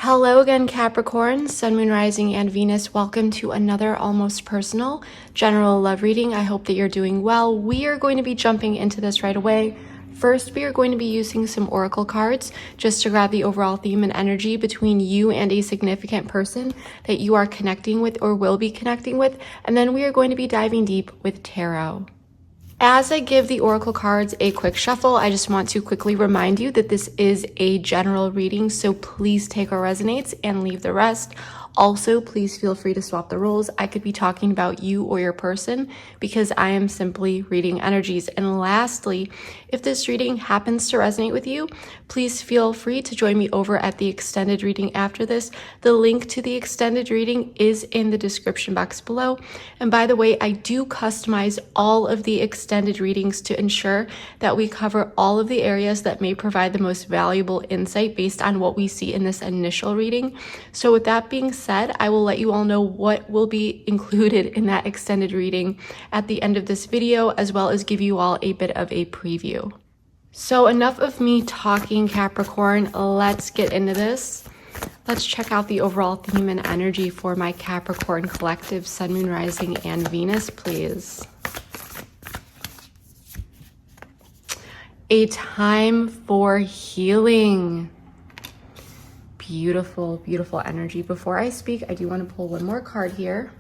Hello again, Capricorn, Sun, Moon, Rising, and Venus. Welcome to another almost personal general love reading. I hope that you're doing well. We are going to be jumping into this right away. First, we are going to be using some oracle cards just to grab the overall theme and energy between you and a significant person that you are connecting with or will be connecting with. And then we are going to be diving deep with tarot. As I give the oracle cards a quick shuffle, I just want to quickly remind you that this is a general reading, so please take what resonates and leave the rest. Also, please feel free to swap the roles. I could be talking about you or your person because I am simply reading energies. And lastly, if this reading happens to resonate with you, please feel free to join me over at the extended reading after this. The link to the extended reading is in the description box below. And by the way, I do customize all of the extended readings to ensure that we cover all of the areas that may provide the most valuable insight based on what we see in this initial reading. So with that being said, I will let you all know what will be included in that extended reading at the end of this video, as well as give you all a bit of a preview. So enough of me talking, Capricorn. Let's get into this. Let's check out the overall theme and energy for my Capricorn collective, Sun, Moon, Rising, and Venus, please. A time for healing. Beautiful, beautiful energy. Before I speak, I do want to pull one more card here.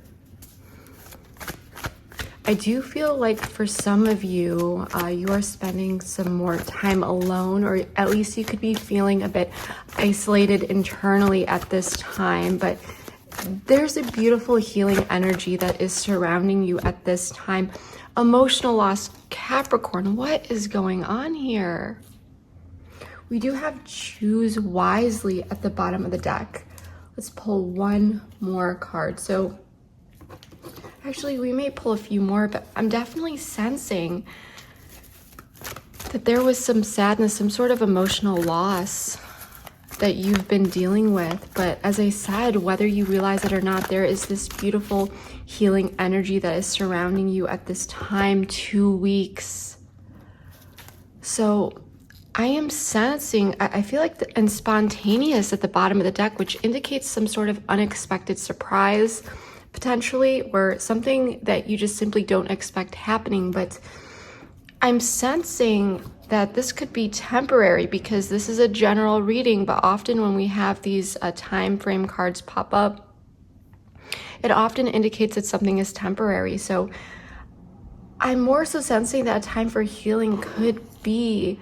I do feel like for some of you, you are spending some more time alone, or at least you could be feeling a bit isolated internally at this time, but there's a beautiful healing energy that is surrounding you at this time. Emotional loss, Capricorn, what is going on here? We do have choose wisely at the bottom of the deck. Let's pull one more card. So actually, we may pull a few more, but I'm definitely sensing that there was some sadness, some sort of emotional loss that you've been dealing with. But as I said, whether you realize it or not, there is this beautiful healing energy that is surrounding you at this time, 2 weeks. So I am sensing, I feel like, and spontaneous at the bottom of the deck, which indicates some sort of unexpected surprise, potentially, or something that you just simply don't expect happening. But I'm sensing that this could be temporary because this is a general reading, but often when we have these time frame cards pop up, it often indicates that something is temporary. So I'm more so sensing that a time for healing could be,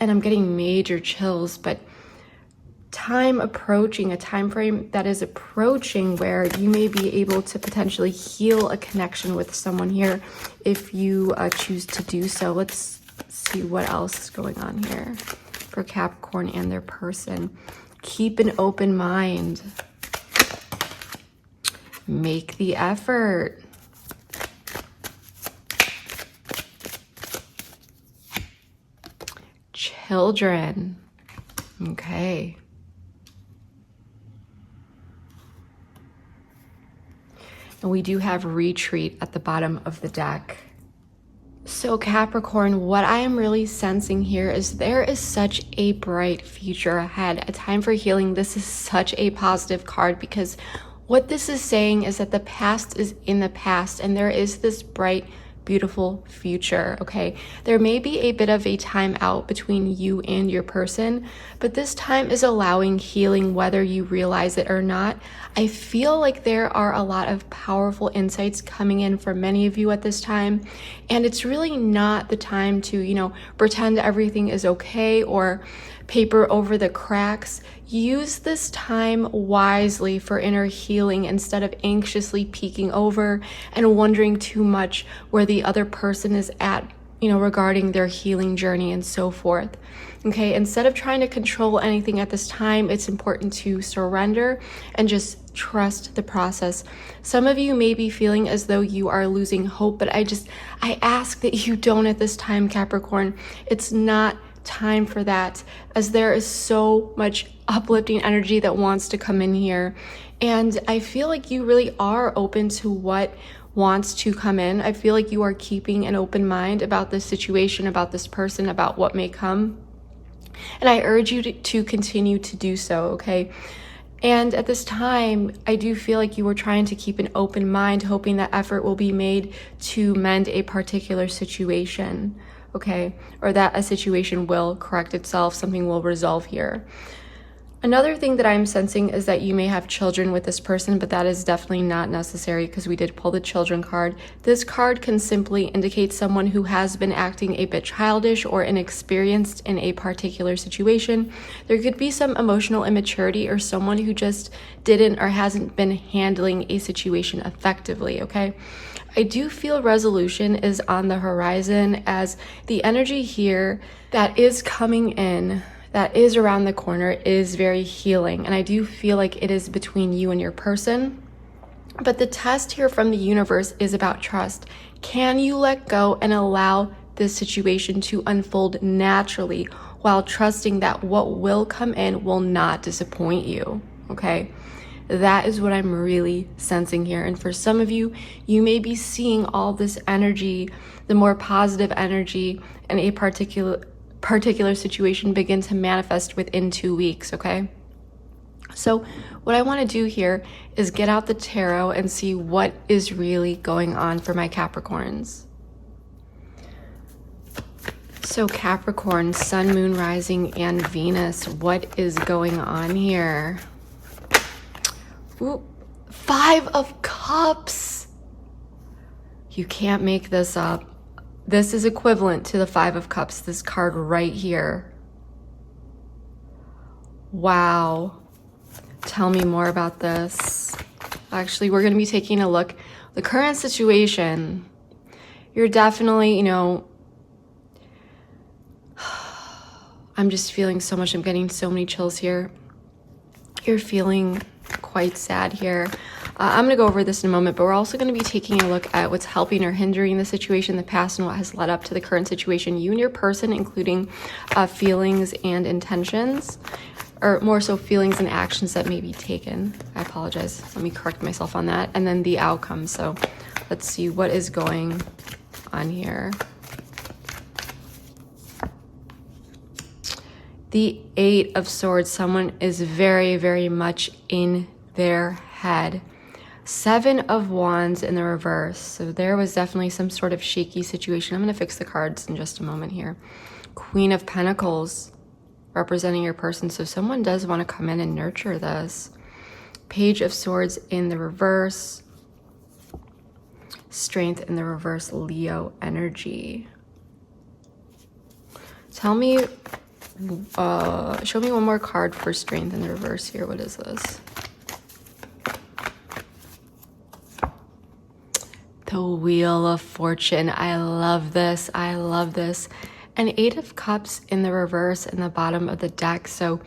and I'm getting major chills, but time approaching, a time frame that is approaching where you may be able to potentially heal a connection with someone here if you choose to do so. Let's see what else is going on here for Capricorn and their person. Keep an open mind. Make the effort. Children. Okay. And we do have retreat at the bottom of the deck. So Capricorn, what I am really sensing here is there is such a bright future ahead. A time for healing. This is such a positive card because what this is saying is that the past is in the past and there is this bright, beautiful future. Okay, there may be a bit of a time out between you and your person, but this time is allowing healing whether you realize it or not. I feel like there are a lot of powerful insights coming in for many of you at this time, and it's really not the time to, pretend everything is okay or paper over the cracks. Use this time wisely for inner healing instead of anxiously peeking over and wondering too much where the other person is at, regarding their healing journey and so forth. Okay, instead of trying to control anything at this time, it's important to surrender and just trust the process. Some of you may be feeling as though you are losing hope, but I ask that you don't at this time, Capricorn. It's not time for that, as there is so much uplifting energy that wants to come in here, and I feel like you really are open to what wants to come in. I feel like you are keeping an open mind about this situation, about this person, about what may come, and I urge you to continue to do so. Okay, And at this time, I do feel like you were trying to keep an open mind, hoping that effort will be made to mend a particular situation, okay? Or that a situation will correct itself, something will resolve here. Another thing that I'm sensing is that you may have children with this person, but that is definitely not necessary because we did pull the children card. This card can simply indicate someone who has been acting a bit childish or inexperienced in a particular situation. There could be some emotional immaturity or someone who just didn't or hasn't been handling a situation effectively, okay? I do feel resolution is on the horizon, as the energy here that is coming in, that is around the corner, is very healing. And I do feel like it is between you and your person. But the test here from the universe is about trust. Can you let go and allow this situation to unfold naturally while trusting that what will come in will not disappoint you, okay? That is what I'm really sensing here. And for some of you, you may be seeing all this energy, the more positive energy in a particular situation begin to manifest within 2 weeks, okay? So what I want to do here is get out the tarot and see what is really going on for my Capricorns. So Capricorn, Sun, Moon, Rising, and Venus, what is going on here? Ooh, 5 of Cups. You can't make this up. This is equivalent to the 5 of Cups, this card right here. Wow. Tell me more about this. Actually, we're going to be taking a look. The current situation, you're definitely, I'm just feeling so much. I'm getting so many chills here. You're feeling quite sad here. I'm going to go over this in a moment, but we're also going to be taking a look at what's helping or hindering the situation in the past and what has led up to the current situation. You and your person, including feelings and intentions, or more so feelings and actions that may be taken. I apologize. Let me correct myself on that. And then the outcome. So let's see what is going on here. The 8 of Swords. Someone is very, very much in their head. 7 of Wands in the reverse. So there was definitely some sort of shaky situation. I'm going to fix the cards in just a moment here. Queen of Pentacles representing your person. So someone does want to come in and nurture this. Page of Swords in the reverse. Strength in the reverse. Leo energy. Tell me, show me one more card for Strength in the reverse here. What is this? The Wheel of Fortune. I love this. I love this. An 8 of Cups in the reverse in the bottom of the deck. So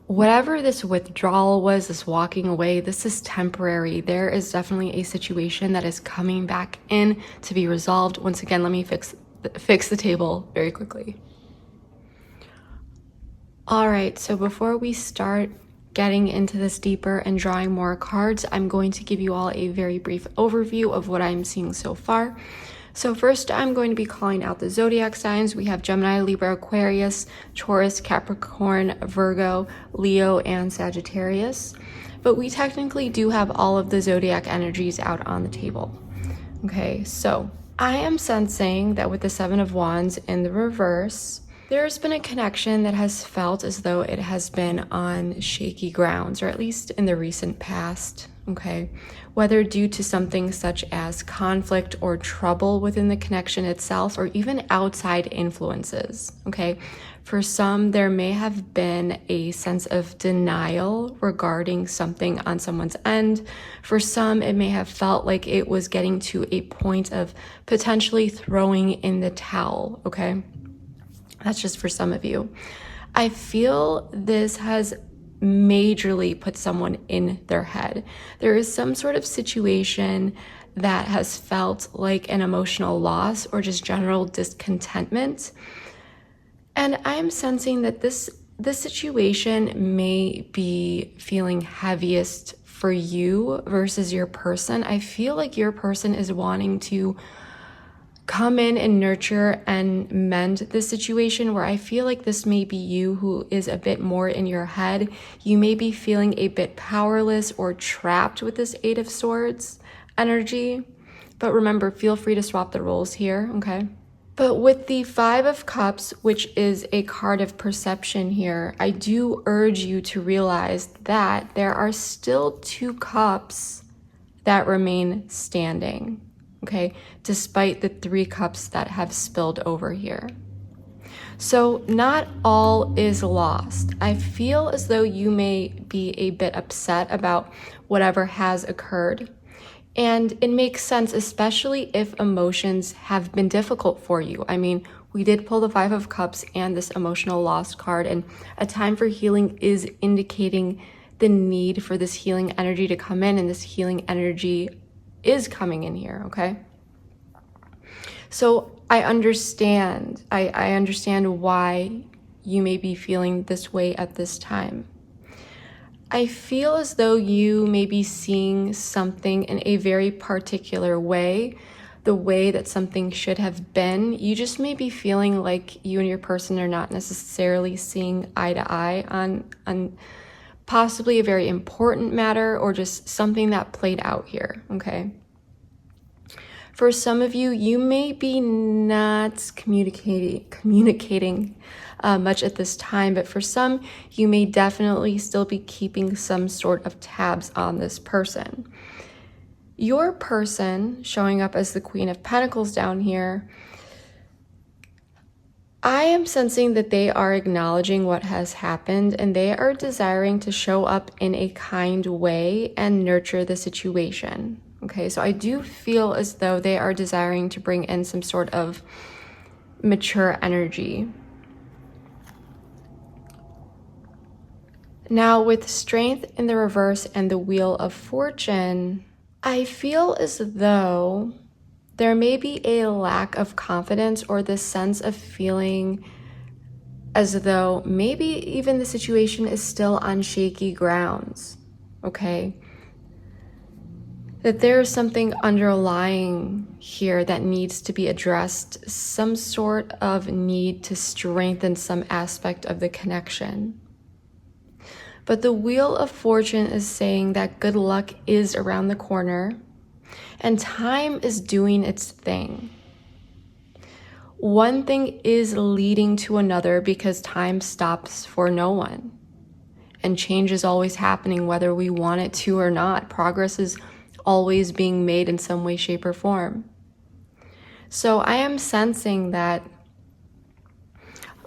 whatever this withdrawal was, this walking away, this is temporary. There is definitely a situation that is coming back in to be resolved. Once again, let me fix the table very quickly. All right, so before we start getting into this deeper and drawing more cards, I'm going to give you all a very brief overview of what I'm seeing so far. So first, I'm going to be calling out the zodiac signs. We have Gemini, Libra, Aquarius, Taurus, Capricorn, Virgo, Leo, and Sagittarius. But we technically do have all of the zodiac energies out on the table. Okay, so I am sensing that with the 7 of Wands in the reverse, there's been a connection that has felt as though it has been on shaky grounds, or at least in the recent past, okay? Whether due to something such as conflict or trouble within the connection itself, or even outside influences, okay? For some, there may have been a sense of denial regarding something on someone's end. For some, it may have felt like it was getting to a point of potentially throwing in the towel, okay? That's just for some of you. I feel this has majorly put someone in their head. There is some sort of situation that has felt like an emotional loss or just general discontentment. And I'm sensing that this situation may be feeling heaviest for you versus your person. I feel like your person is wanting to come in and nurture and mend the situation, where I feel like this may be you who is a bit more in your head. You may be feeling a bit powerless or trapped with this Eight of Swords energy. But remember, feel free to swap the roles here, okay? But with the Five of Cups, which is a card of perception here, I do urge you to realize that there are still 2 cups that remain standing, okay? Despite the 3 cups that have spilled over here. So not all is lost. I feel as though you may be a bit upset about whatever has occurred. And it makes sense, especially if emotions have been difficult for you. I mean, we did pull the Five of Cups and this emotional loss card, and a time for healing is indicating the need for this healing energy to come in, and this healing energy is coming in here, okay? So I understand. I understand why you may be feeling this way at this time. I feel as though you may be seeing something in a very particular way, the way that something should have been. You just may be feeling like you and your person are not necessarily seeing eye to eye on possibly a very important matter, or just something that played out here, okay? For some of you, you may be not communicating much at this time, but for some, you may definitely still be keeping some sort of tabs on this person. Your person, showing up as the Queen of Pentacles down here, I am sensing that they are acknowledging what has happened, and they are desiring to show up in a kind way and nurture the situation. Okay, so I do feel as though they are desiring to bring in some sort of mature energy. Now, with Strength in the reverse and the Wheel of Fortune, I feel as though there may be a lack of confidence, or this sense of feeling as though maybe even the situation is still on shaky grounds, okay? That there is something underlying here that needs to be addressed, some sort of need to strengthen some aspect of the connection. But the Wheel of Fortune is saying that good luck is around the corner and time is doing its thing. One thing is leading to another because time stops for no one. And change is always happening whether we want it to or not. Progress is always being made in some way, shape, or form. So I am sensing that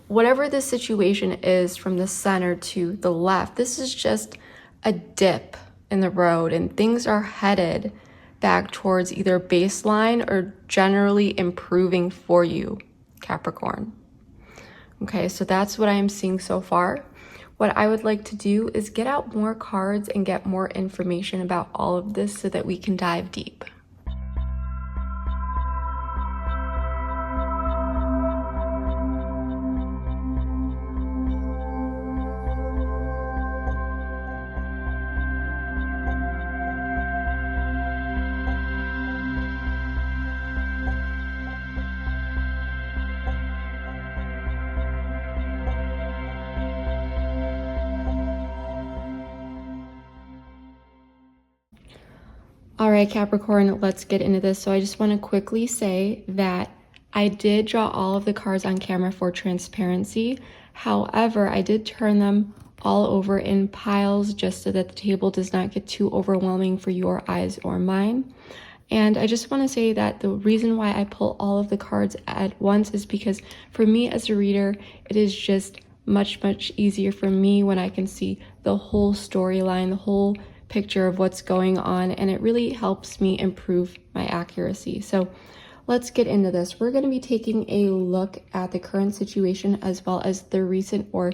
whatever the situation is from the center to the left, this is just a dip in the road, and things are headed back towards either baseline or generally improving for you, Capricorn. Okay, so that's what I am seeing so far. What I would like to do is get out more cards and get more information about all of this so that we can dive deep. All right, Capricorn, let's get into this. So I just want to quickly say that I did draw all of the cards on camera for transparency. However, I did turn them all over in piles just so that the table does not get too overwhelming for your eyes or mine. And I just want to say that the reason why I pull all of the cards at once is because for me as a reader, it is just much easier for me when I can see the whole storyline, the whole picture of what's going on, and it really helps me improve my accuracy. So let's get into this. We're going to be taking a look at the current situation as well as the recent or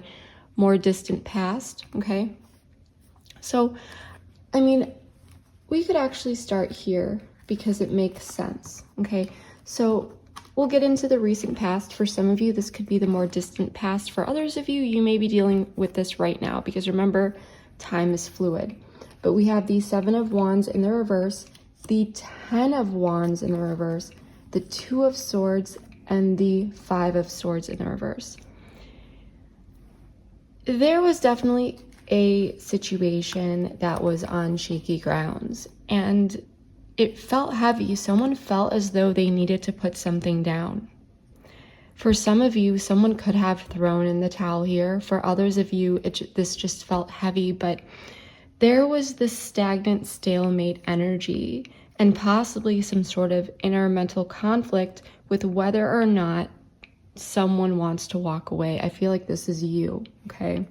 more distant past, okay? So, I mean, we could actually start here because it makes sense, okay? So we'll get into the recent past. For some of you, this could be the more distant past. For others of you, you may be dealing with this right now because remember, time is fluid. But we have the Seven of Wands in the reverse, the 10 of Wands in the reverse, the Two of Swords, and the Five of Swords in the reverse. There was definitely a situation that was on shaky grounds, and it felt heavy. Someone felt as though they needed to put something down. For some of you, someone could have thrown in the towel here. For others of you, this just felt heavy, but there was this stagnant stalemate energy and possibly some sort of inner mental conflict with whether or not someone wants to walk away. I feel like this is you, okay?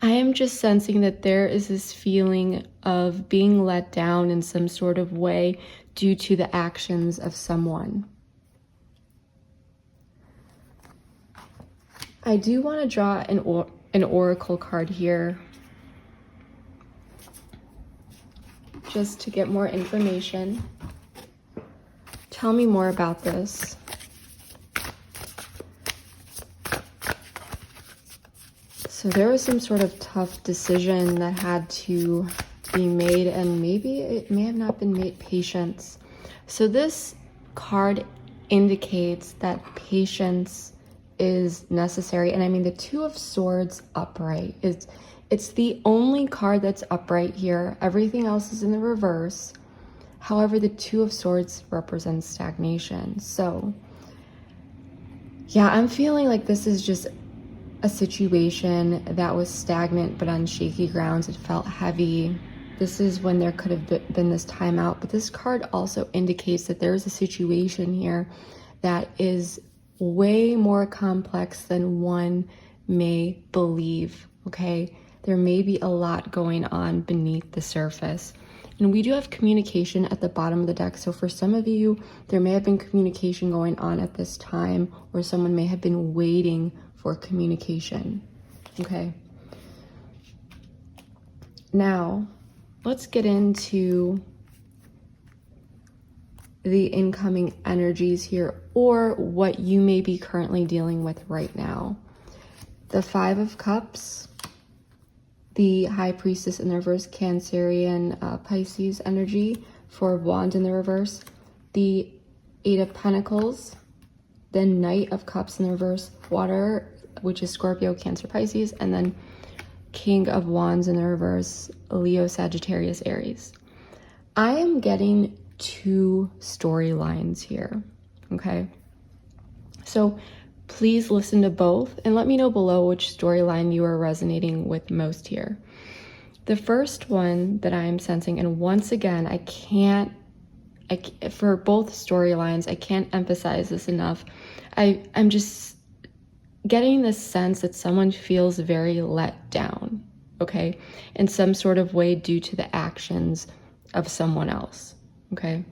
I am just sensing that there is this feeling of being let down in some sort of way due to the actions of someone. I do want to draw an oracle card here, just to get more information. Tell me more about this. So there was some sort of tough decision that had to be made, and maybe it may have not been made. Patience. So this card indicates that patience is necessary. And I mean, the Two of Swords upright it's the only card that's upright here. Everything else is in the reverse. However, the Two of Swords represents stagnation. So yeah, I'm feeling like this is just a situation that was stagnant but on shaky grounds. It felt heavy. This is when there could have been this timeout, but this card also indicates that there is a situation here that is way more complex than one may believe, okay? There may be a lot going on beneath the surface. And we do have communication at the bottom of the deck. So for some of you, there may have been communication going on at this time, or someone may have been waiting for communication, okay? Now, let's get into the incoming energies here, or what you may be currently dealing with right now. The Five of Cups, the High Priestess in the reverse, Cancerian Pisces energy, Four of Wands in the reverse, the Eight of Pentacles, the Knight of Cups in the reverse, Water, which is Scorpio, Cancer, Pisces, and then King of Wands in the reverse, Leo, Sagittarius, Aries. I am getting two storylines here, okay? So please listen to both and let me know below which storyline you are resonating with most here. The first one that I am sensing, and once again, for both storylines, I can't emphasize this enough. I'm just getting this sense that someone feels very let down, okay? In some sort of way due to the actions of someone else, okay?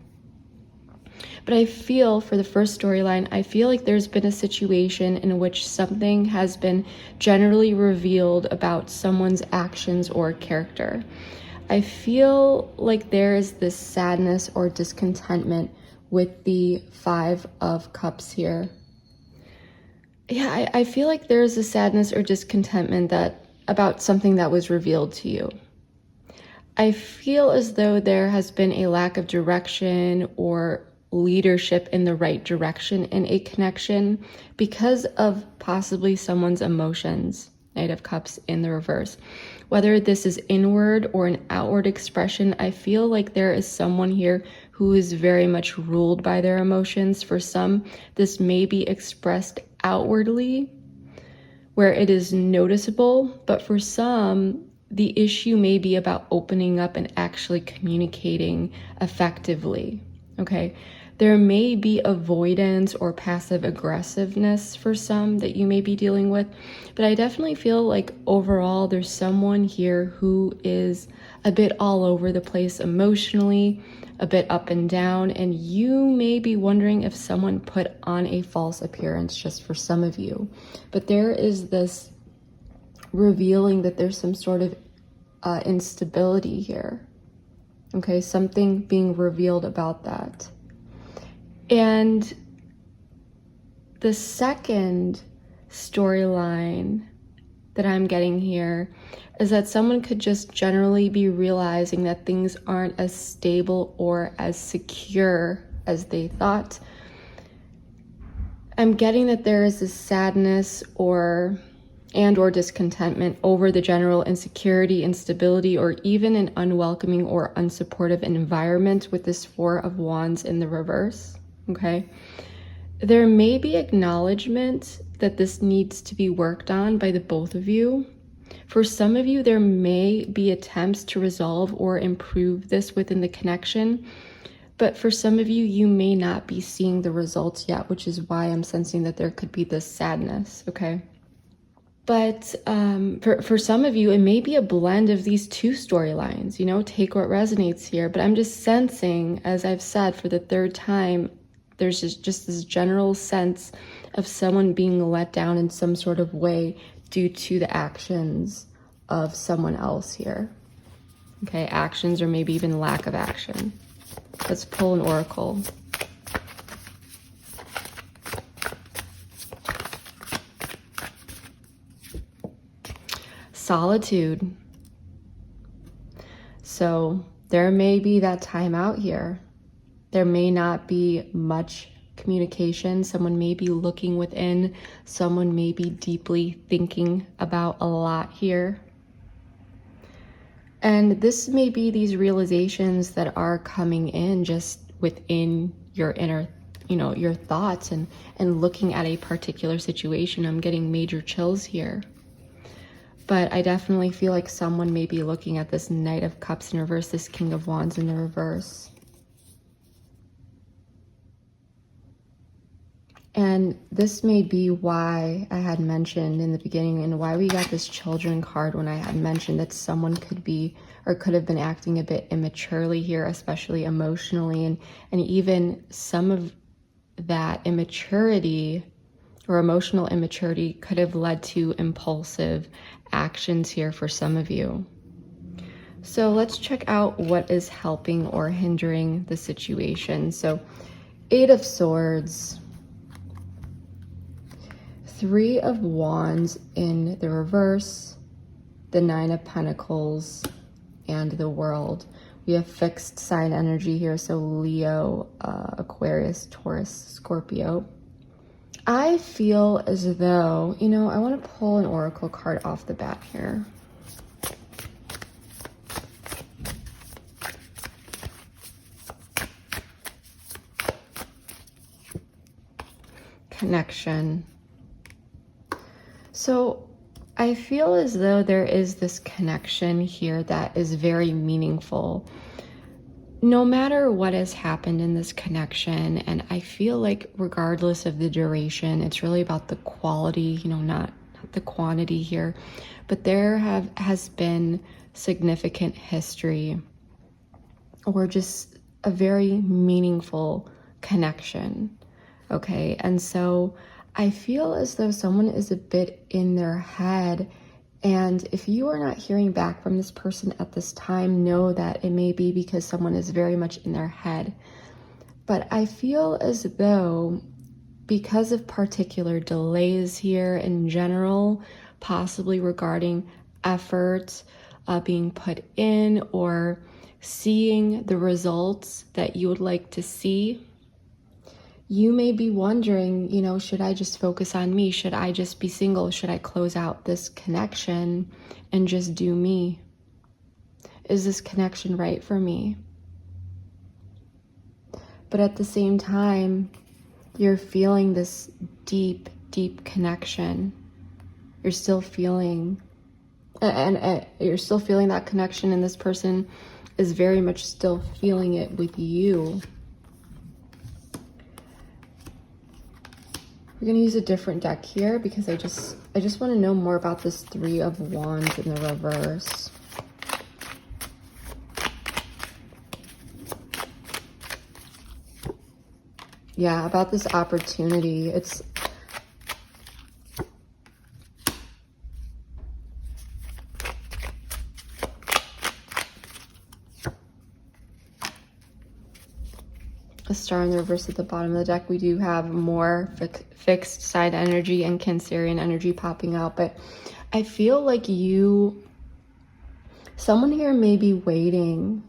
But I feel for the first storyline, I feel like there's been a situation in which something has been generally revealed about someone's actions or character. I feel like there is this sadness or discontentment with the Five of Cups here. Yeah, I feel like there's a sadness or discontentment about something that was revealed to you. I feel as though there has been a lack of direction or leadership in the right direction in a connection because of possibly someone's emotions. Knight of Cups in the reverse. Whether this is inward or an outward expression, I feel like there is someone here who is very much ruled by their emotions. For some, this may be expressed outwardly, where it is noticeable, but for some, the issue may be about opening up and actually communicating effectively, okay? There may be avoidance or passive aggressiveness for some that you may be dealing with, but I definitely feel like overall there's someone here who is a bit all over the place emotionally, a bit up and down, and you may be wondering if someone put on a false appearance just for some of you. But there is this revealing that there's some sort of instability here, okay? Something being revealed about that. And the second storyline that I'm getting here is that someone could just generally be realizing that things aren't as stable or as secure as they thought. I'm getting that there is this sadness or discontentment over the general insecurity, instability, or even an unwelcoming or unsupportive environment with this Four of Wands in the reverse, okay? There may be acknowledgement that this needs to be worked on by the both of you. For some of you, there may be attempts to resolve or improve this within the connection, but for some of you, you may not be seeing the results yet, which is why I'm sensing that there could be this sadness, okay? But for some of you, it may be a blend of these two storylines, you know, take what resonates here. But I'm just sensing, as I've said for the third time, there's just this general sense of someone being let down in some sort of way due to the actions of someone else here. Okay, actions or maybe even lack of action. Let's pull an oracle. Solitude. So there may be that time out here. There may not be much communication. Someone may be looking within. Someone may be deeply thinking about a lot here. And this may be these realizations that are coming in just within your inner, you know, your thoughts and looking at a particular situation. I'm getting major chills here. But I definitely feel like someone may be looking at this Knight of Cups in reverse, this King of Wands in the reverse. And this may be why I had mentioned in the beginning and why we got this Children card when I had mentioned that someone could be or could have been acting a bit immaturely here, especially emotionally. And even some of that immaturity or emotional immaturity could have led to impulsive actions here for some of you. So let's check out what is helping or hindering the situation. So 8 of Swords, 3 of Wands in the reverse, the 9 of Pentacles, and the World. We have fixed sign energy here, so Leo, Aquarius, Taurus, Scorpio. I feel as though, you know, I want to pull an oracle card off the bat here. Connection. So I feel as though there is this connection here that is very meaningful. No matter what has happened in this connection, and I feel like regardless of the duration, it's really about the quality, you know, not the quantity here, but there has been significant history or just a very meaningful connection, okay? And so I feel as though someone is a bit in their head. And if you are not hearing back from this person at this time, know that it may be because someone is very much in their head. But I feel as though because of particular delays here in general, possibly regarding effort being put in or seeing the results that you would like to see, you may be wondering, you know, should I just focus on me? Should I just be single? Should I close out this connection and just do me? Is this connection right for me? But at the same time, you're feeling this deep, deep connection. You're still feeling, and you're still feeling that connection, and this person is very much still feeling it with you. We're going to use a different deck here because I just want to know more about this 3 of Wands in the reverse. Yeah, about this opportunity. It's a star in the reverse at the bottom of the deck. We do have more fixed side energy and Cancerian energy popping out, but I feel like someone here may be waiting.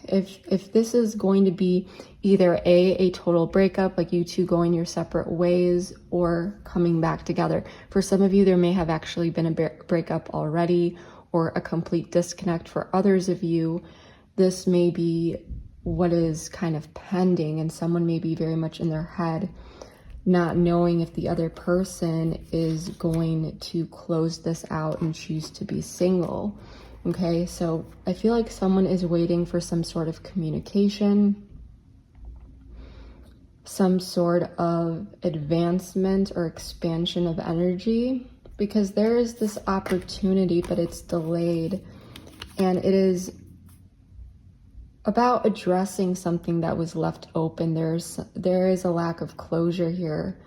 if this is going to be either a total breakup, like you two going your separate ways, or coming back together. For some of you, there may have actually been a breakup already, or a complete disconnect. For others of you, this may be what is kind of pending, and someone may be very much in their head, not knowing if the other person is going to close this out and choose to be single. Okay, so I feel like someone is waiting for some sort of communication, some sort of advancement or expansion of energy, because there is this opportunity, but it's delayed. And it is about addressing something that was left open. There is a lack of closure here,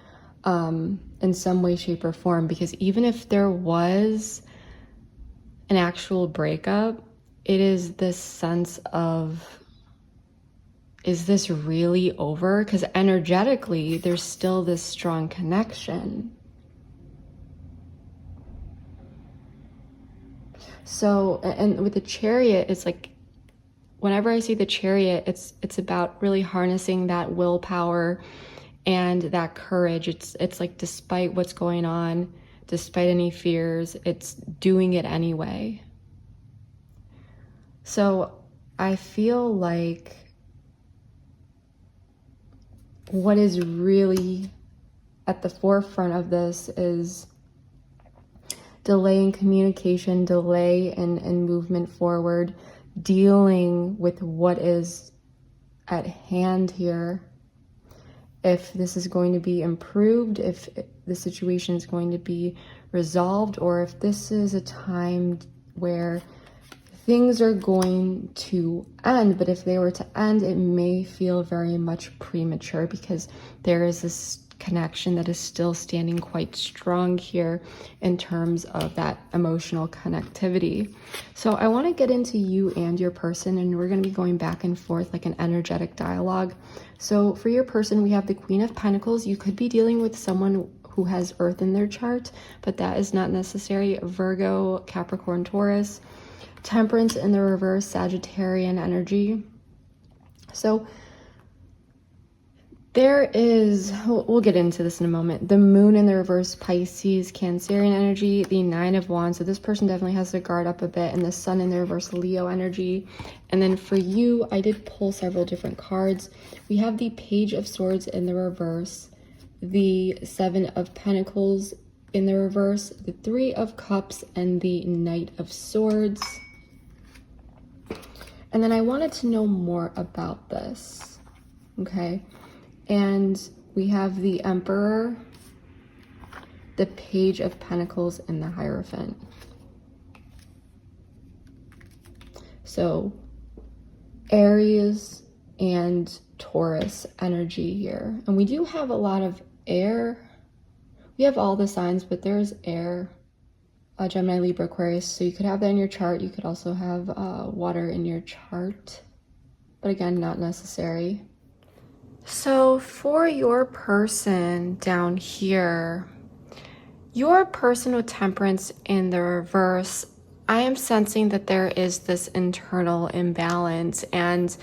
in some way, shape, or form, because even if there was an actual breakup, it is this sense of, is this really over? Because energetically, there's still this strong connection. So, and with the Chariot, it's like, whenever I see the Chariot, it's about really harnessing that willpower and that courage. It's like, despite what's going on, despite any fears, it's doing it anyway. So I feel like what is really at the forefront of this is delay in communication, delay in movement forward, dealing with what is at hand here. If this is going to be improved, if the situation is going to be resolved, or if this is a time where things are going to end. But if they were to end, it may feel very much premature, because there is this connection that is still standing quite strong here in terms of that emotional connectivity. So I want to get into you and your person, and we're going to be going back and forth like an energetic dialogue. So for your person, we have the Queen of Pentacles. You could be dealing with someone who has Earth in their chart, but that is not necessary. Virgo, Capricorn, Taurus. Temperance in the reverse, Sagittarian energy. So there is, we'll get into this in a moment, the Moon in the reverse, Pisces, Cancerian energy, the Nine of Wands. So this person definitely has to guard up a bit, and the Sun in the reverse, Leo energy. And then for you, I did pull several different cards. We have the Page of Swords in the reverse, the Seven of Pentacles in the reverse, the Three of Cups, and the Knight of Swords. And then I wanted to know more about this, okay? And we have the Emperor, the Page of Pentacles, and the Hierophant. So Aries and Taurus energy here. And we do have a lot of air. We have all the signs, but there's air. Gemini, Libra, Aquarius. So you could have that in your chart. You could also have water in your chart. But again, not necessary. So for your person down here, your person with Temperance in the reverse, I am sensing that there is this internal imbalance, and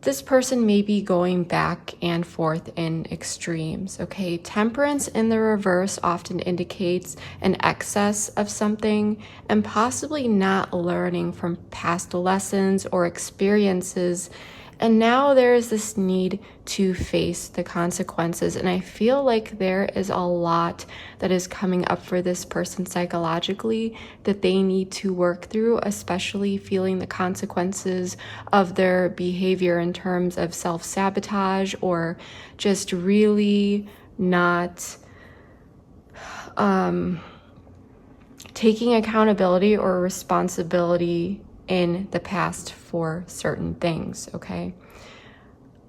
this person may be going back and forth in extremes, okay? Temperance in the reverse often indicates an excess of something and possibly not learning from past lessons or experiences. And now there is this need to face the consequences. And I feel like there is a lot that is coming up for this person psychologically that they need to work through, especially feeling the consequences of their behavior in terms of self-sabotage, or just really not taking accountability or responsibility in the past for certain things, okay?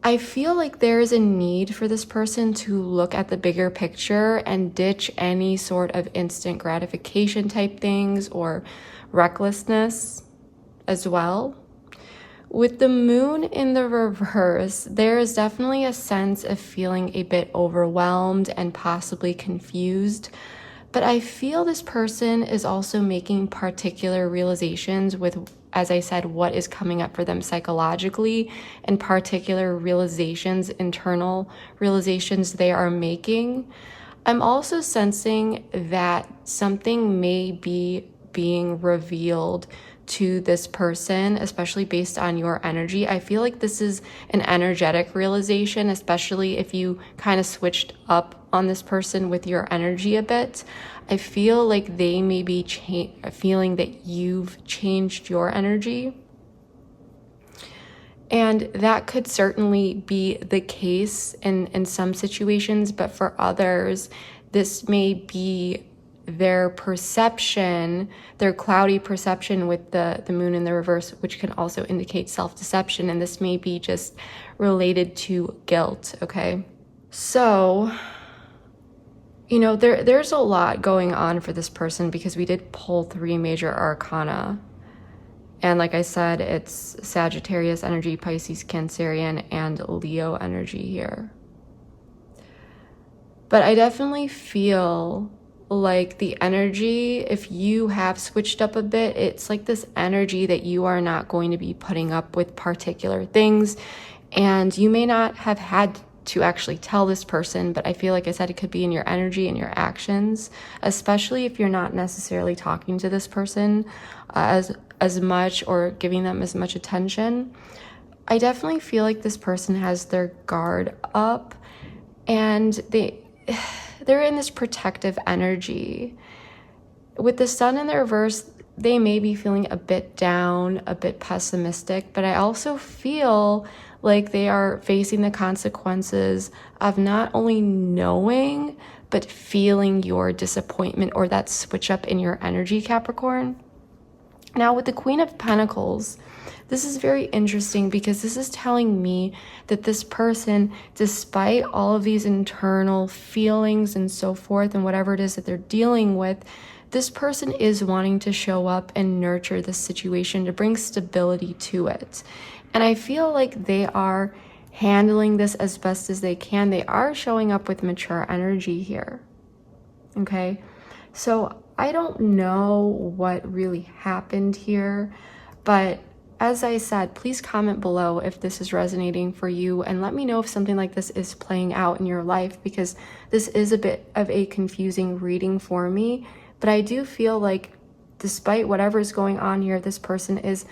I feel like there is a need for this person to look at the bigger picture and ditch any sort of instant gratification type things or recklessness as well. With the Moon in the reverse, there is definitely a sense of feeling a bit overwhelmed and possibly confused But I feel this person is also making particular realizations with, as I said, what is coming up for them psychologically, and particular realizations, internal realizations they are making. I'm also sensing that something may be being revealed to this person, especially based on your energy. I feel like this is an energetic realization, especially if you kind of switched up on this person with your energy a bit. I feel like they may be feeling that you've changed your energy. And that could certainly be the case in some situations, but for others, this may be their perception, their cloudy perception with the moon in the reverse, which can also indicate self-deception. And this may be just related to guilt, okay? So, you know, there's a lot going on for this person because we did pull 3 major arcana. And like I said, it's Sagittarius energy, Pisces, Cancerian, and Leo energy here. But I definitely feel like the energy, if you have switched up a bit, it's like this energy that you are not going to be putting up with particular things. And you may not have had to actually tell this person, but I feel like I said, it could be in your energy and your actions, especially if you're not necessarily talking to this person as much or giving them as much attention. I definitely feel like this person has their guard up and they're in this protective energy. With the sun in the reverse, they may be feeling a bit down, a bit pessimistic, but I also feel like they are facing the consequences of not only knowing, but feeling your disappointment or that switch up in your energy, Capricorn. Now, with the Queen of Pentacles, this is very interesting because this is telling me that this person, despite all of these internal feelings and so forth and whatever it is that they're dealing with, this person is wanting to show up and nurture this situation to bring stability to it. And I feel like they are handling this as best as they can. They are showing up with mature energy here. Okay? So I don't know what really happened here, but as I said, please comment below if this is resonating for you and let me know if something like this is playing out in your life, because this is a bit of a confusing reading for me. But I do feel like despite whatever is going on here, this person is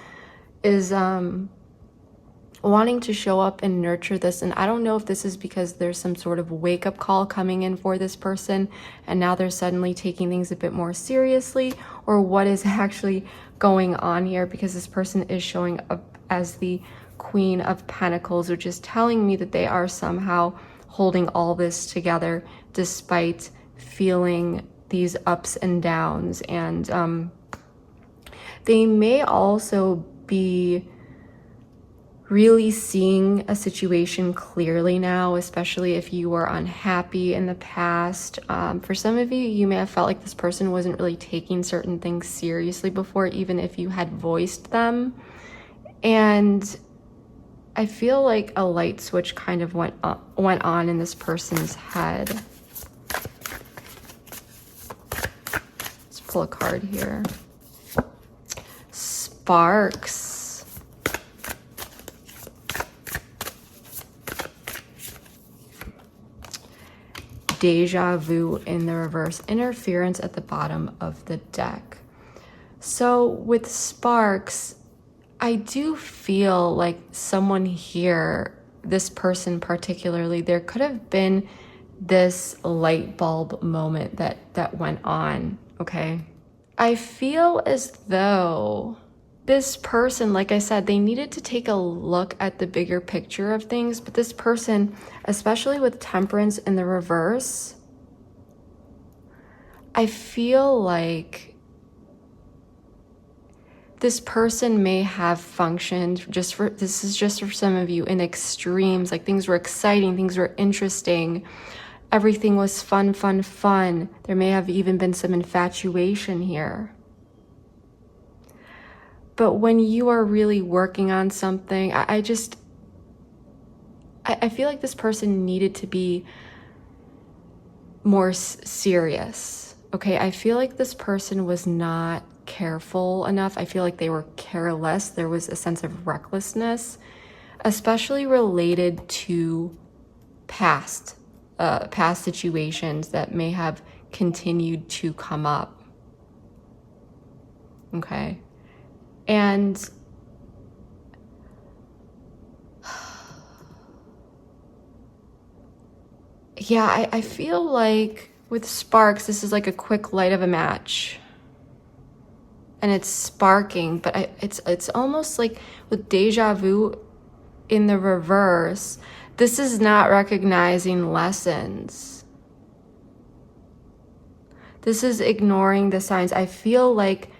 wanting to show up and nurture this. And I don't know if this is because there's some sort of wake-up call coming in for this person and now they're suddenly taking things a bit more seriously, or what is actually going on here, because this person is showing up as the Queen of Pentacles, which is telling me that they are somehow holding all this together despite feeling these ups and downs. And they may also be really seeing a situation clearly now, especially if you were unhappy in the past. For some of you, you may have felt like this person wasn't really taking certain things seriously before, even if you had voiced them. And I feel like a light switch kind of went on in this person's head. Let's pull a card here. Sparks. Deja vu in the reverse, interference at the bottom of the deck. So with sparks, I do feel like someone here, this person particularly, there could have been this light bulb moment that went on, okay? I feel as though this person, like I said, they needed to take a look at the bigger picture of things, but this person, especially with temperance in the reverse, I feel like this person may have functioned this is just for some of you, in extremes. Like things were exciting, things were interesting, everything was fun. There may have even been some infatuation here. But when you are really working on something, I feel like this person needed to be more serious. Okay, I feel like this person was not careful enough. I feel like they were careless. There was a sense of recklessness, especially related to past situations that may have continued to come up. Okay. And yeah, I feel like with sparks, this is like a quick light of a match. And it's sparking, but it's almost like with deja vu in the reverse. This is not recognizing lessons. This is ignoring the signs. I feel like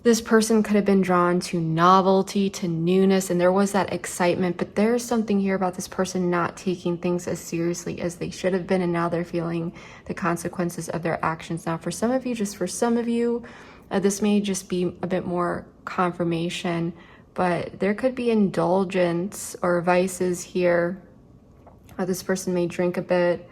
this person could have been drawn to novelty, to newness, and there was that excitement, but there's something here about this person not taking things as seriously as they should have been, and now they're feeling the consequences of their actions. Now, for some of you, this may just be a bit more confirmation, but there could be indulgence or vices here. This person may drink a bit,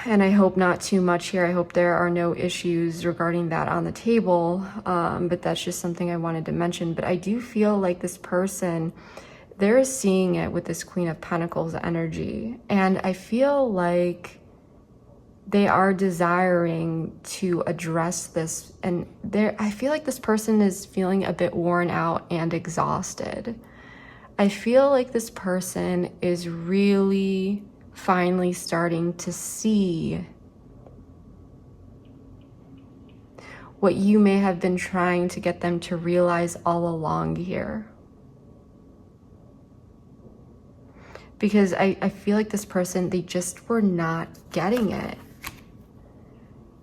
and I hope not too much here. I hope there are no issues regarding that on the table, but that's just something I wanted to mention. But I do feel like this person, they're seeing it with this Queen of Pentacles energy, and I feel like they are desiring to address this, and I feel like this person is feeling a bit worn out and exhausted. I feel like this person is really finally starting to see what you may have been trying to get them to realize all along here. Because I feel like this person, they just were not getting it.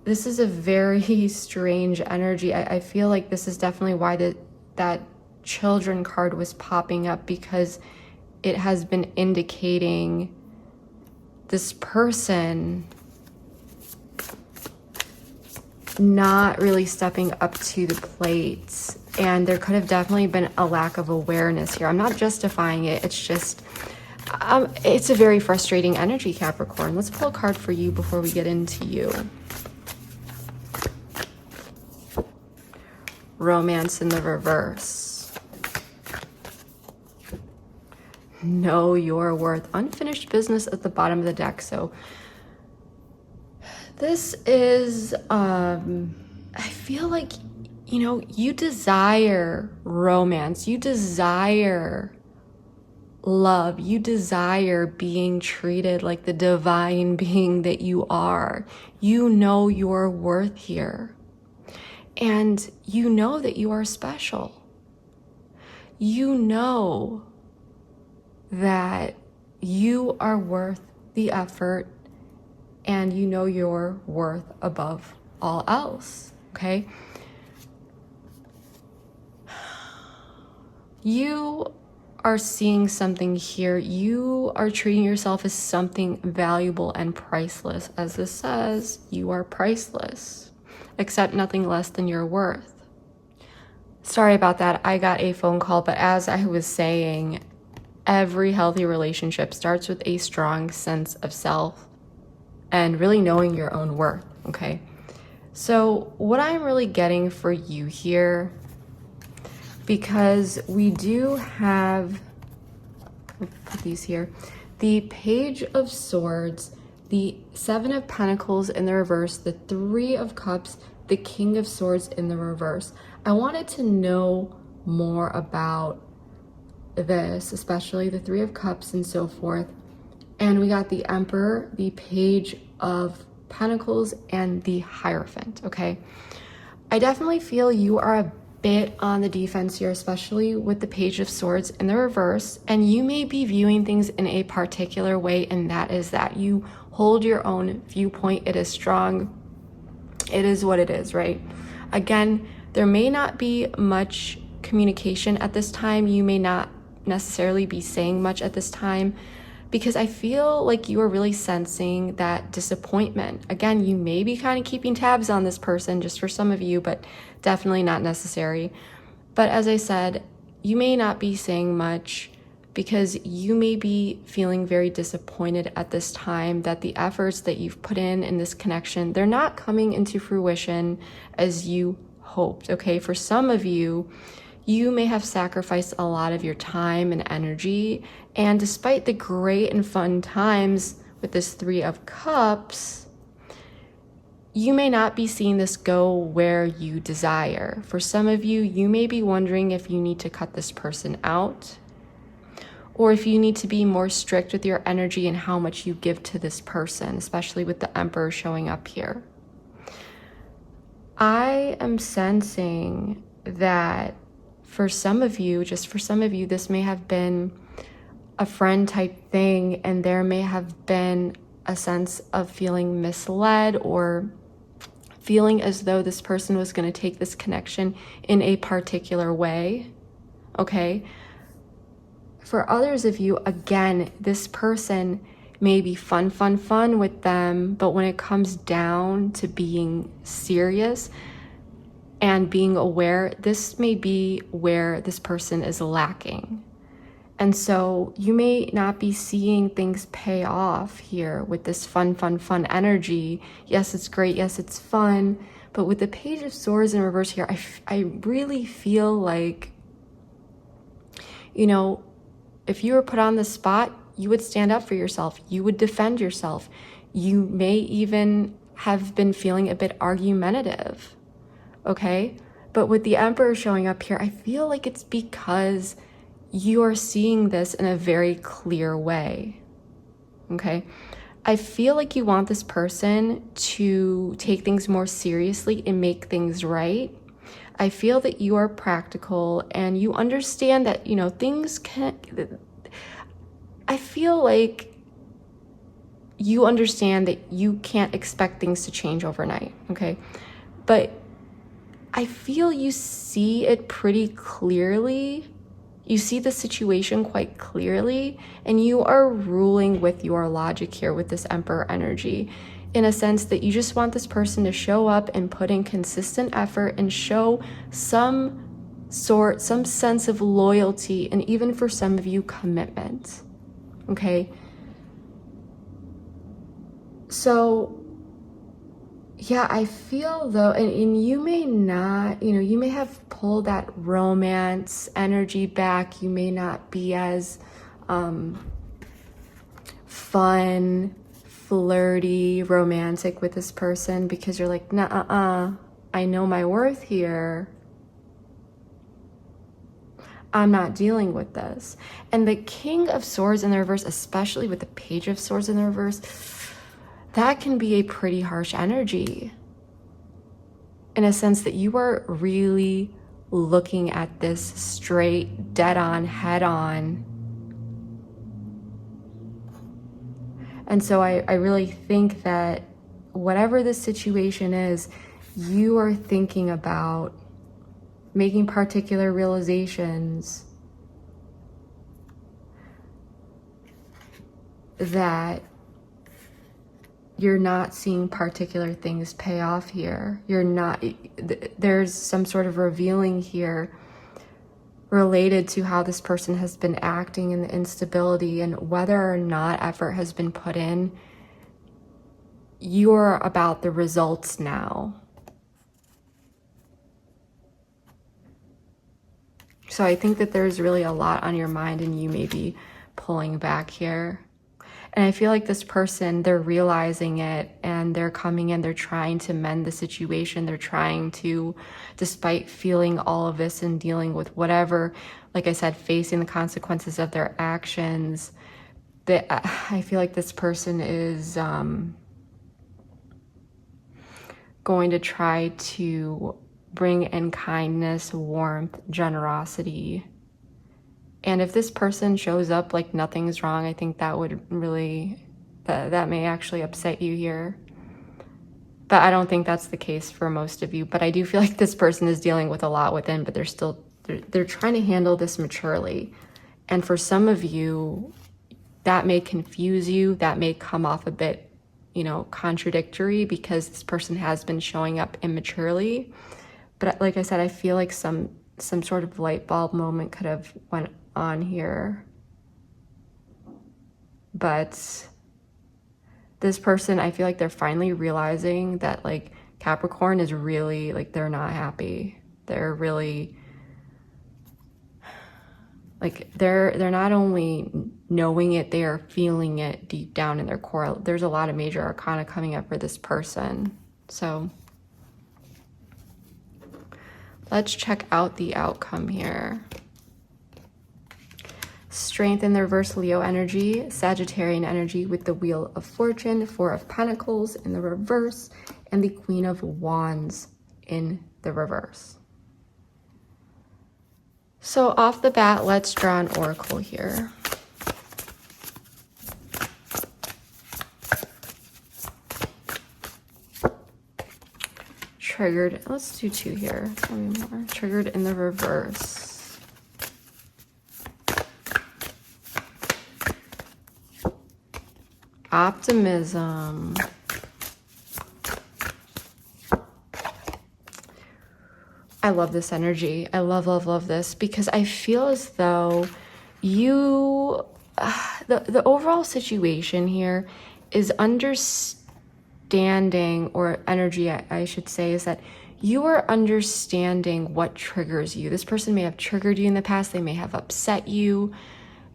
This is a very strange energy. I feel like this is definitely why that children card was popping up, because it has been indicating this person not really stepping up to the plate, and there could have definitely been a lack of awareness here. I'm not justifying it. It's just, it's a very frustrating energy, Capricorn. Let's pull a card for you before we get into you. Romance in the reverse. Know your worth. Unfinished business at the bottom of the deck. So this is, I feel like, you desire romance. You desire love. You desire being treated like the divine being that you are. You know your worth here. And you know that you are special. You know that you are worth the effort, and you know your worth above all else, okay? You are seeing something here. You are treating yourself as something valuable and priceless. As this says, you are priceless. Accept nothing less than your worth. Sorry about that. I got a phone call, but as I was saying, every healthy relationship starts with a strong sense of self and really knowing your own worth, okay? So what I'm really getting for you here, because we do have, let's put these here, the Page of Swords, the Seven of Pentacles in the reverse, the Three of Cups, the King of Swords in the reverse. I wanted to know more about this, especially the Three of Cups and so forth. And we got the Emperor, the Page of Pentacles, and the Hierophant, okay? I definitely feel you are a bit on the defense here, especially with the Page of Swords in the reverse, and you may be viewing things in a particular way, and that is that you hold your own viewpoint. It is strong. It is what it is, right? Again, there may not be much communication at this time. You may not necessarily be saying much at this time, because I feel like you are really sensing that disappointment. Again, you may be kind of keeping tabs on this person, just for some of you, but definitely not necessary. But as I said, you may not be saying much because you may be feeling very disappointed at this time that the efforts that you've put in this connection, they're not coming into fruition as you hoped, okay? For some of you, you may have sacrificed a lot of your time and energy, and despite the great and fun times with this Three of Cups, you may not be seeing this go where you desire. For some of you, you may be wondering if you need to cut this person out, or if you need to be more strict with your energy and how much you give to this person, especially with the Emperor showing up here. I am sensing that for some of you, just for some of you, this may have been a friend type thing, and there may have been a sense of feeling misled or feeling as though this person was going to take this connection in a particular way, okay? For others of you, again, this person may be fun with them, but when it comes down to being serious and being aware, this may be where this person is lacking. And so you may not be seeing things pay off here with this fun energy. Yes, it's great. Yes, it's fun. But with the Page of Swords in reverse here, I really feel like, you know, if you were put on the spot, you would stand up for yourself. You would defend yourself. You may even have been feeling a bit argumentative, okay? But with the Emperor showing up here, I feel like it's because you are seeing this in a very clear way, okay? I feel like you want this person to take things more seriously and make things right. I feel that you are practical and you understand that, you know, things can, I feel like you understand that you can't expect things to change overnight, okay? But I feel you see it pretty clearly. You see the situation quite clearly, and you are ruling with your logic here with this Emperor energy, in a sense that you just want this person to show up and put in consistent effort and show some sense of loyalty, and even for some of you, commitment, okay? So yeah, I feel though, and you may not, you know, you may have pulled that romance energy back. You may not be as fun, flirty, romantic with this person because you're like, nah, I know my worth here. I'm not dealing with this. And the King of Swords in the reverse, especially with the Page of Swords in the reverse, that can be a pretty harsh energy, in a sense that you are really looking at this straight, dead on, head on. And so I really think that whatever the situation is, you are thinking about making particular realizations that you're not seeing particular things pay off here. You're not, there's some sort of revealing here related to how this person has been acting and the instability, and whether or not effort has been put in. You're about the results now. So I think that there's really a lot on your mind and you may be pulling back here. And I feel like this person, they're realizing it and they're coming in, they're trying to mend the situation. They're trying to, despite feeling all of this and dealing with whatever, like I said, facing the consequences of their actions, that I feel like this person is going to try to bring in kindness, warmth, generosity. And if this person shows up like nothing's wrong, I think that would really, that may actually upset you here. But I don't think that's the case for most of you. But I do feel like this person is dealing with a lot within, but they're trying to handle this maturely. And for some of you, that may confuse you. That may come off a bit, you know, contradictory because this person has been showing up immaturely. But like I said, I feel like some sort of light bulb moment could have went on here. But this person, I feel like they're finally realizing that like Capricorn is really like, they're not happy. They're really like, they're not only knowing it, they are feeling it deep down in their core. There's a lot of major arcana coming up for this person. So let's check out the outcome here. Strength in the reverse, Leo energy, Sagittarian energy with the Wheel of Fortune, Four of Pentacles in the reverse, and the Queen of Wands in the reverse. So off the bat, let's draw an oracle here. Triggered, let's do two here. Tell me more. Triggered in the reverse. Optimism. I love this energy. I love this, because I feel as though you, the overall situation here is understanding, or energy I should say, is that you are understanding what triggers you. This person may have triggered you in the past. They may have upset you.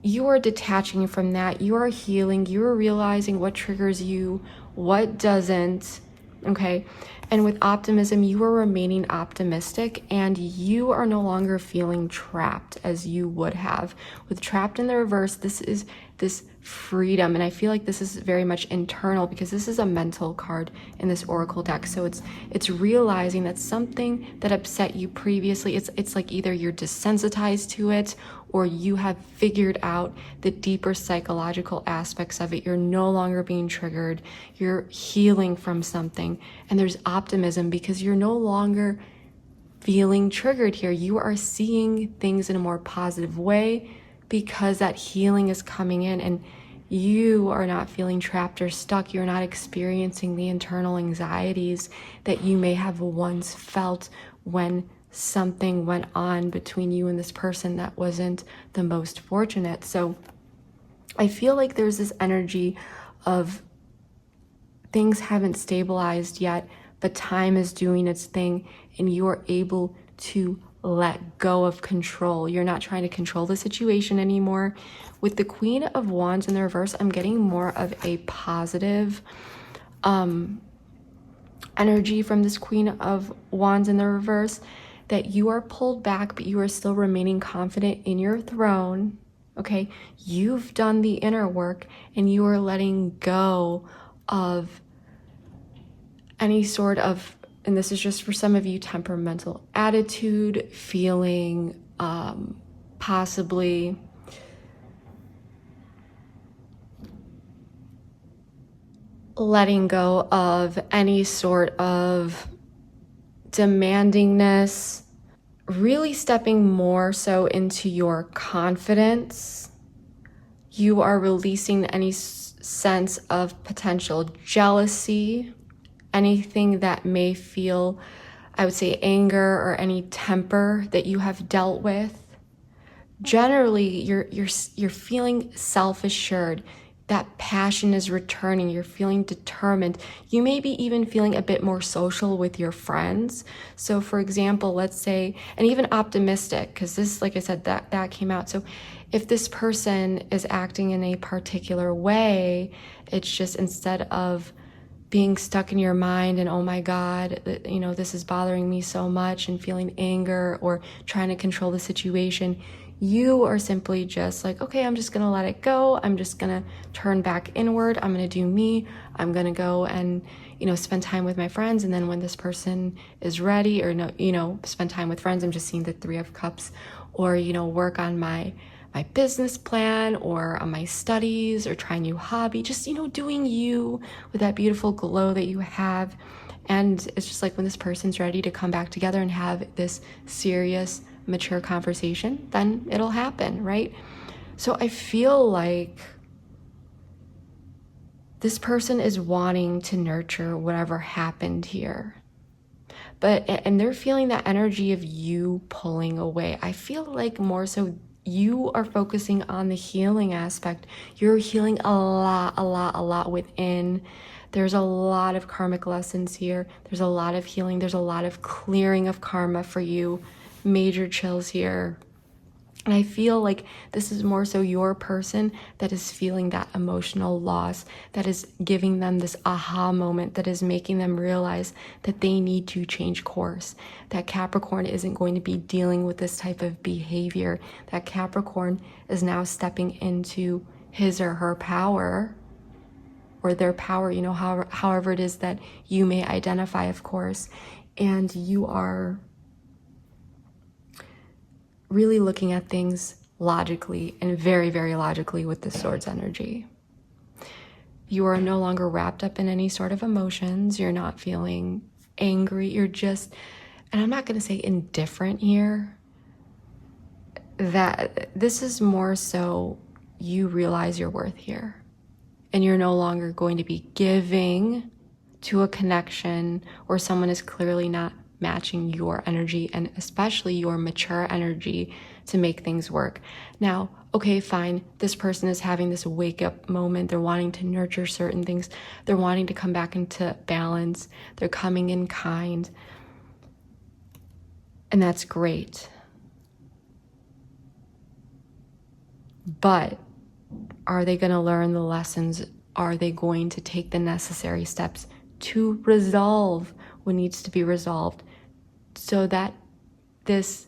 You are detaching from that. You are healing. You are realizing what triggers you, what doesn't. Okay. And with optimism, you are remaining optimistic, and you are no longer feeling trapped as you would have. With trapped in the reverse, this is this freedom. And I feel like this is very much internal, because this is a mental card in this oracle deck. So it's realizing that something that upset you previously, it's like either you're desensitized to it, or you have figured out the deeper psychological aspects of it. You're no longer being triggered. You're healing from something. And there's optimism, because you're no longer feeling triggered here. You are seeing things in a more positive way, because that healing is coming in, and you are not feeling trapped or stuck. You're not experiencing the internal anxieties that you may have once felt when something went on between you and this person that wasn't the most fortunate. So I feel like there's this energy of things haven't stabilized yet, but time is doing its thing, and you're able to let go of control. You're not trying to control the situation anymore. With the Queen of Wands in the reverse, I'm getting more of a positive energy from this Queen of Wands in the reverse, that you are pulled back, but you are still remaining confident in your throne. Okay, you've done the inner work, and you are letting go of any sort of, and this is just for some of you, temperamental attitude, feeling, possibly letting go of any sort of demandingness, really stepping more so into your confidence. You are releasing any sense of potential jealousy, anything that may feel, I would say, anger or any temper that you have dealt with. Generally, you're feeling self-assured. That passion is returning. You're feeling determined. You may be even feeling a bit more social with your friends. So for example, let's say, and even optimistic, because this, like I said, that came out. So if this person is acting in a particular way, it's just, instead of being stuck in your mind and, oh my God, you know, this is bothering me so much, and feeling anger or trying to control the situation, you are simply just like, okay, I'm just gonna let it go. I'm just gonna turn back inward. I'm gonna do me. I'm gonna go and, you know, spend time with my friends. And then when this person is ready, or no, you know, spend time with friends, I'm just seeing the Three of Cups, or, you know, work on my business plan, or on my studies, or try a new hobby, just, you know, doing you with that beautiful glow that you have. And it's just like, when this person's ready to come back together and have this serious, mature conversation, then it'll happen, right? So I feel like this person is wanting to nurture whatever happened here. And they're feeling that energy of you pulling away. I feel like more so you are focusing on the healing aspect. You're healing a lot within. There's a lot of karmic lessons here. There's a lot of healing. There's a lot of clearing of karma for you. Major chills here. And I feel like this is more so your person that is feeling that emotional loss, that is giving them this aha moment, that is making them realize that they need to change course, that Capricorn isn't going to be dealing with this type of behavior, that Capricorn is now stepping into his or her power, or their power, you know, however it is that you may identify, of course, and you are really looking at things logically and very, very logically with the Swords energy. You are no longer wrapped up in any sort of emotions. You're not feeling angry. You're just, and I'm not going to say indifferent here, that this is more so you realize your worth here. And you're no longer going to be giving to a connection where someone is clearly not matching your energy, and especially your mature energy to make things work. Now, okay, fine, this person is having this wake up moment. They're wanting to nurture certain things. They're wanting to come back into balance. They're coming in kind. And that's great. But are they going to learn the lessons? Are they going to take the necessary steps to resolve what needs to be resolved so that this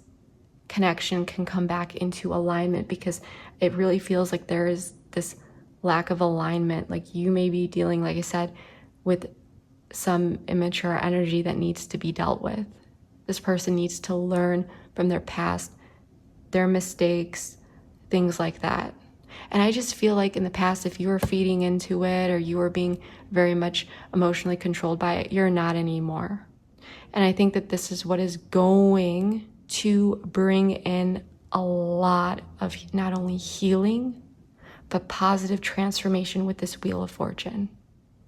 connection can come back into alignment? Because it really feels like there is this lack of alignment. Like you may be dealing, like I said, with some immature energy that needs to be dealt with. This person needs to learn from their past, their mistakes, things like that. And I just feel like in the past, if you were feeding into it or you were being very much emotionally controlled by it, you're not anymore. And I think that this is what is going to bring in a lot of not only healing, but positive transformation with this Wheel of Fortune.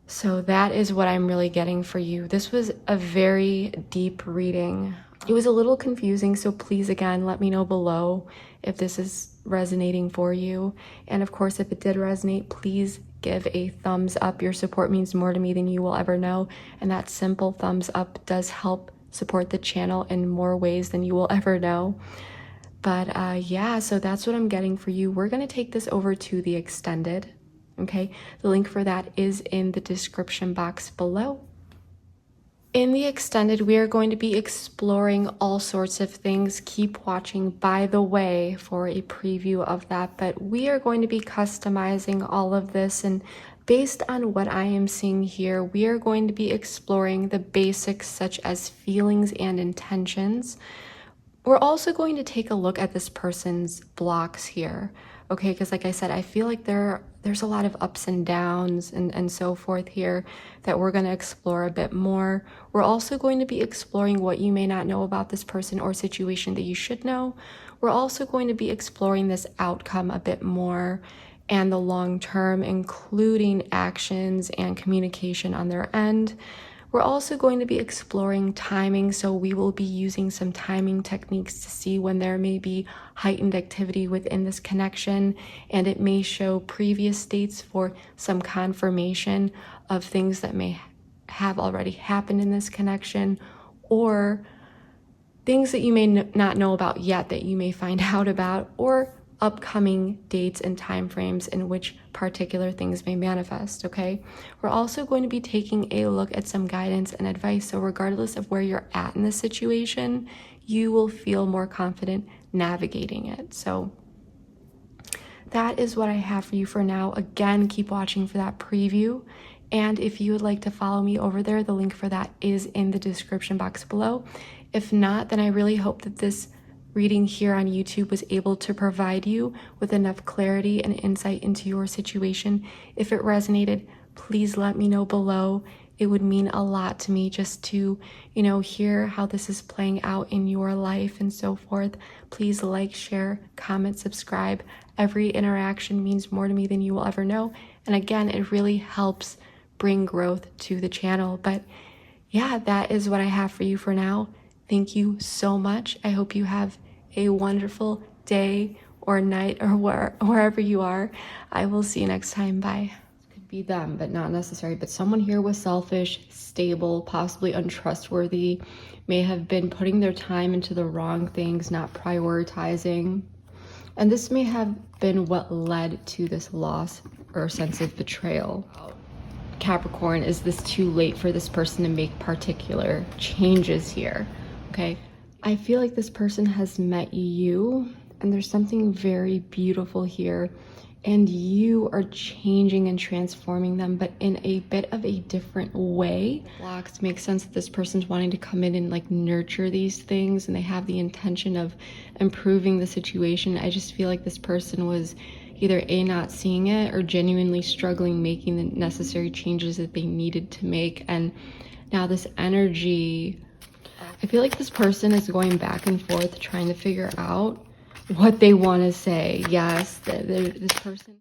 So that is what I'm really getting for you. This was a very deep reading. It was a little confusing, so please, again, let me know below if this is resonating for you. And of course, if it did resonate, please give a thumbs up. Your support means more to me than you will ever know. And that simple thumbs up does help support the channel in more ways than you will ever know. But yeah, so that's what I'm getting for you. We're going to take this over to the extended. Okay, the link for that is in the description box below. In the extended, we are going to be exploring all sorts of things. Keep watching, by the way, for a preview of that. But we are going to be customizing all of this. And based on what I am seeing here, we are going to be exploring the basics such as feelings and intentions. We're also going to take a look at this person's blocks here. Okay, because like I said, I feel like there's a lot of ups and downs and so forth here that we're going to explore a bit more. We're also going to be exploring what you may not know about this person or situation that you should know. We're also going to be exploring this outcome a bit more and the long term, including actions and communication on their end. We're also going to be exploring timing, so we will be using some timing techniques to see when there may be heightened activity within this connection, and it may show previous states for some confirmation of things that may have already happened in this connection, or things that you may not know about yet that you may find out about, or upcoming dates and time frames in which particular things may manifest, okay? We're also going to be taking a look at some guidance and advice, so regardless of where you're at in this situation, you will feel more confident navigating it. So that is what I have for you for now. Again, keep watching for that preview. And if you would like to follow me over there, the link for that is in the description box below. If not, then I really hope that this reading here on YouTube was able to provide you with enough clarity and insight into your situation. If it resonated, please let me know below. It would mean a lot to me just to, hear how this is playing out in your life and so forth. Please like, share, comment, subscribe. Every interaction means more to me than you will ever know. And again, it really helps bring growth to the channel. But yeah, that is what I have for you for now. Thank you so much. I hope you have a wonderful day, or night or wherever you are. I will see you next time. Bye. Could be them, but not necessary. But someone here was selfish, stable, possibly untrustworthy, may have been putting their time into the wrong things, not prioritizing. And this may have been what led to this loss or sense of betrayal. Capricorn, is this too late for this person to make particular changes here? Okay, I feel like this person has met you and there's something very beautiful here, and you are changing and transforming them, but in a bit of a different way. Blocks make sense that this person's wanting to come in and like nurture these things, and they have the intention of improving the situation. I just feel like this person was either A, not seeing it, or genuinely struggling making the necessary changes that they needed to make. And now this energy, I feel like this person is going back and forth trying to figure out what they want to say. Yes, this person